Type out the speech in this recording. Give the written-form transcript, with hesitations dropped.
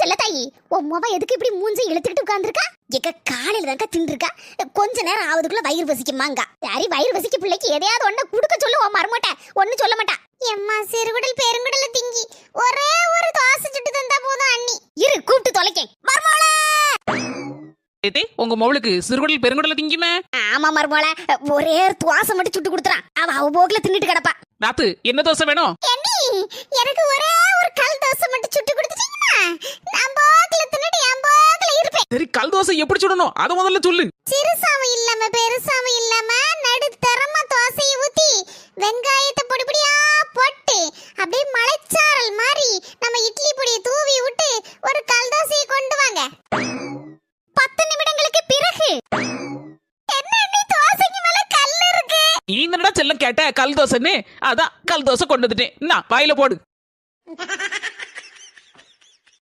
செல்ல தாயி, உன் முவ எதுக்கு இப்படி மூஞ்சி இழுத்துக்கிட்டு உட்கார்ந்துருக்கா? எங்க காலையில தான்க்கா தின்றுருக்கா, கொஞ்ச நேரம் ஆவதுக்குள்ள வயிறு வசிக்குமாங்க. சரி, வயிறு வசிக்க பிள்ளைக்கு எதையாவது ஒண்ணு குடுக்க சொல்லு, உன் மரமாட்ட ஒண்ணு சொல்ல மாட்டா. எம்மா சிறுகுடல் பெருங்குடல திங்கி ஒரே ஒரு தோசை சுட்டு தந்தா போதும் அண்ணி. இரு, கூப்பிட்டு தொலைக்கேன். மர்மோளே, உங்க மவளுக்கு சிறுகுடல் பெருங்குடல திங்குமே? ஆமா மர்மோளே, ஒரே ஒரு தோசை மட்டும் சுட்டு கொடுத்துறான். அவ போக்குல தின்னுட்டு கிடப்பா. நாத்து, என்ன தோசை வேணும்? எனக்கு ஒரே ஒரு கல் தோசை மட்டும் சுட்டு கொடுத்துட்டீங்கன்னா நான் போக்குல தின்னுட்டு என் போக்குல இருப்பேன். சரி, கல் தோசை எப்படி சுடணும் அத முதல்ல சொல்லு. சிறுசாவும் இல்லாம பெருசாவும் இல்லாம நடுத்தரமா தோசையை ஊத்தி வெங்காயத்தை பொடி பொடியா போட்டு அப்படியே மலைச்சாரல் மாதிரி நம்ம இட்லி பொடியை தூவி விட்டு ஒரு கல் தோசையை கொண்டு வாங்க. 10 நிமிடங்களுக்கு பிறகு என்ன தோசைக்கு மேல கல் இருக்கு? நீ என்னடா செல்லம் கேட்ட கல் தோசைன்னு? அதான் கல் தோசை கொண்டு வந்துட்டேன். வாயில போடு.